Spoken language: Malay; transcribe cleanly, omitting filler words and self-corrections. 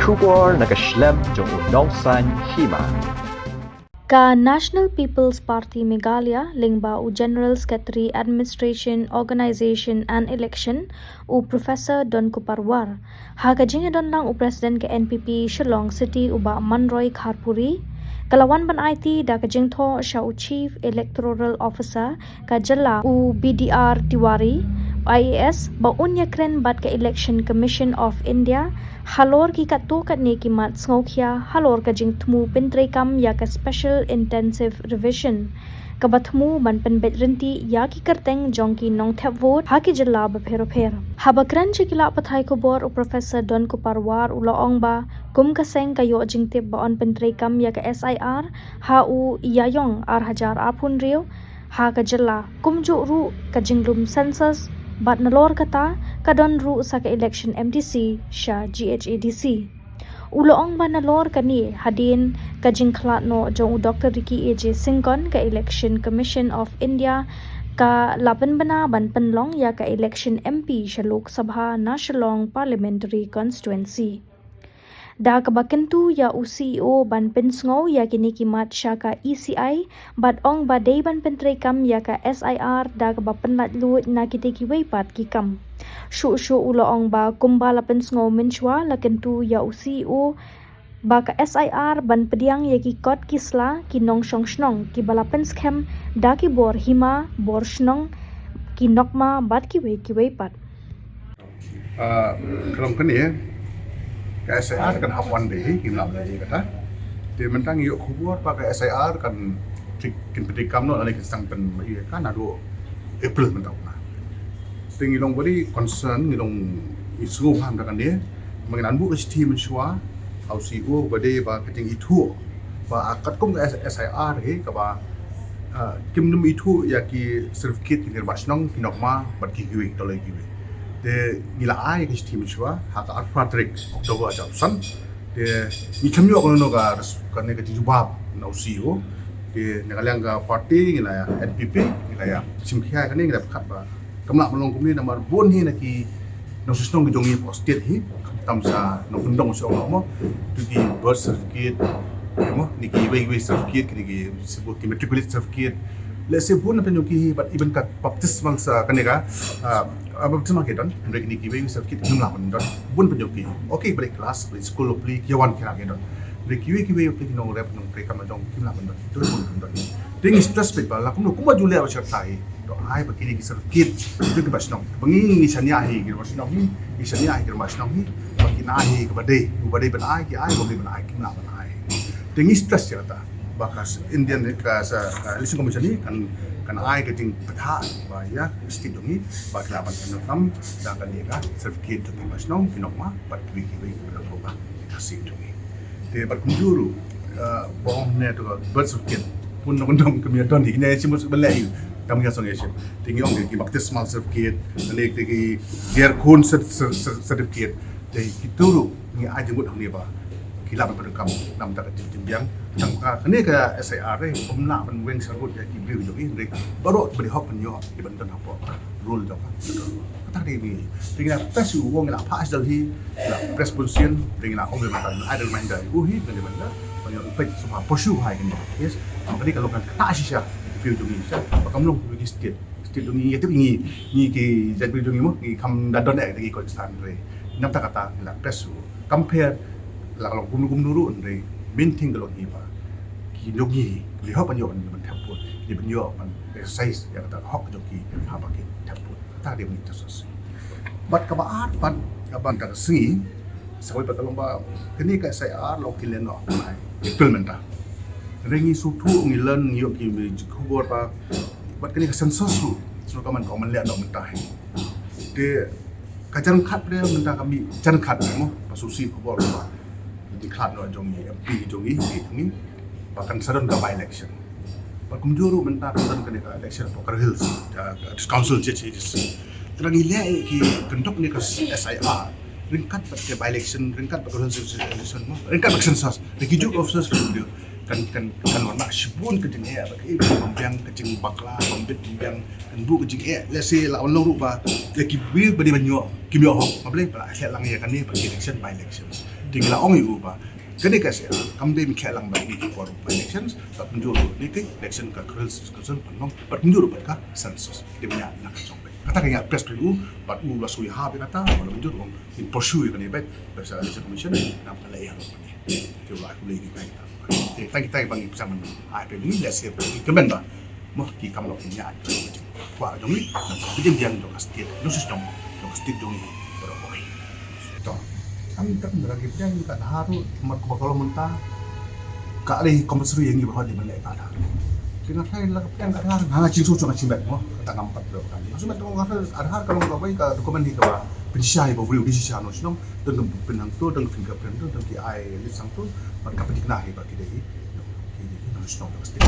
Shubor nakaslem jong unongsan hima. Ka National People's Party Meghalaya lingba u General Secretary Administration Organisation and Election u Professor Don Kuparwar ha ka jingadon lang u President ke NPP Shillong City uba Manroy Kharpuri kalawan ban IT da ka jingtho sha u Chief Electoral Officer ka Jalla u BDR Tiwari IAS ba unya kren bat ka Election Commission of India halor ki katu kat ni ki mat sngokhia halor ka jing thmu pentre kam ya ka Special Intensive Revision ka bathmu ban pen bedrenti ya ki kerteng jong ki nong thep vote ha ki jalla ba phero pher ha ba kran chi kila pathai ko bor u Professor Don Kuparwar u laong ba kum ka seng ka yo jing tip ba on pentre kam ya ka SIR ha u yayong ar hajar apun riu ha ka jalla kum ju ru ka jinglum census bat nalor kata kadon ru sa ka election MDC sha GHADC uloong ba nalor kani hadin ka jingkhla no jong Dr. Ricky AJ Singkon ka Election Commission of India ka laban bana ban penlong ya ka election MP sha Lok Sabha na Shillong Parliamentary Constituency da ka bakentu ya CEO ban pensngo ya kini kimat sha ka ECI bat ong ba day ban pentre kam ya ka SIR da ka bapenlat lu na kiti ki weipat ki kam shu ulo ong ba kumba la pensngo menchwa la kentu ya CEO ba ka SIR ban pediang ya ki kot kisla ki nong shong shnong ki bala penskem da ki bor hima bor shnong ki nokma bat ki weipat kalau kan ya SIR kan hapuan deh kimlam lagi kata dia mentang yuk kubur pakai SIR kan pendekam no lagi sang pen kan ada April mentang na tinggi long beri concern ngilong isu ham kan dia mengenai bu ST menshua au CEO bade ba keting itu ba akat kum SIR ke ba kim num itu ya ki certificate ki basnong kinokma bat ki giwi tolai giwi de gila ai ke team chua ha ka Patrick October Johnson de ni kamyo ko no ga kan ne ka jubab na CEO de ngalang ga party ngila ya NPP ngila ya simkhia kan ngila khat ba kamla malong kumni number 4 hi na ki no susnong gi jongi posted hi tam sa no kundong so mo to gi birth certificate mo ni ki we certificate ni ki sebut ki matriculate certificate let's say pun natin yung ki but even ka baptismal sa kanila baptismal kedon mereka ni ki we certificate nung lapan don bun pen yung ki okay balik kelas balik school of play kiawan kira kedon mereka ki we play nong rep nong mereka madong kim lapan don itu pun don ding stress bit ba lakum no kuma jule ba sertai do ai ba kini ki certificate itu ke basnong bangi nisanya hi ki basnong hi nisanya hi ki basnong hi ba kinahi ke badai ban ai ki ai bo ban ai kim lapan ai ding stress ya ta bakas Indian ka sa election commission ni kan ai ka ting patha ba ya state dongi ba kelaban kan tam da kan dia ka certificate to mas nong kinokma but we ko ba kasi dongi te bar kunjuru bong ne to birth certificate pun nong kami don ni ne simus belai kami ka song yesem tingi ong ki baptismal certificate ne ki their khon certificate te kituru ni ajungut ni ba kilap pada kamu nam tak timbiang tang ka kene ka SIRผมละมันเวงสรุปya ki beliau jogi ndek baru beli hop nyo di banten apa rule jok kata dia ni tinggal tes wong la pas dal hi la responsion tinggal ong matan ada reminder hi ngene benda banyak upet semua posu hai ni yes kali kalau kan kata sisya beliau jogi sa kamu long bagi state dongi ya tu ni ki jat beliau jogi mo ki kam dadon ek ki konstan re nam tak kata la tes compare lalang kum nuru andre minting kalau hiba ki logi lihat panyo man taput di panyo man exercise yang kata hok joki haba ki taput kata dia minta sos bat ka baat ban abang tak sengi sawi pat lomba kini ka saya lo kilen no mai implementa rengi sutu ngilen yo ki kubur pa bat kini ka sensus su ka man ko man le no mentah de kajan khat dia mentah kami jan khat mo pasusi kubur pa diklat no jongi MP jongi ni bahkan sadon ka by election ba kumjuru mentar sadon ka election poker hills council judges terang ile ki kentok ni ka SIR ringkat ke by election ringkat poker hills election mo ringkat election sas the kijuk officers video kan warna shibun ke jeng bagi membiang ke jeng bakla membiang kan bu ke jeng let's say lawan lu ba lagi bi badi banyo kimyo ho mable ba khel lang ya kan ni bagi election by elections tinggal ong yu ba kani ka sia kam de mi khel lang ba ni ko by elections tak menjuru ni ke election ka kursul panong pat menjuru ba ka census de nya nak chong kata kaya press review pat u la sui ha be kata wala menjuru in pursue kan ni bet bersa election commission nam kala ya ni tu la ku lagi baik kita bagi bersama AIP ini let's say kemen ba mo ki kam lo nya kwa jong ni bijim diang do kastit no system do kastit jong ni pero okay to kami tak lagi biang ka haru mat ko kalau mentah ka ali kompensasi yang ibarat di mana ada dengan saya lah yang ka haru hanga cing susu ngacing bet mo kata ngampat do kan maksud met ngah ada har kalau ngau ka dokumen di ka pensyai bo view di sisa no sino dengan penang tu dengan fingerprint tu dengan ki ai lisang tu mereka petik nahi bagi dia ini harus tahu pasti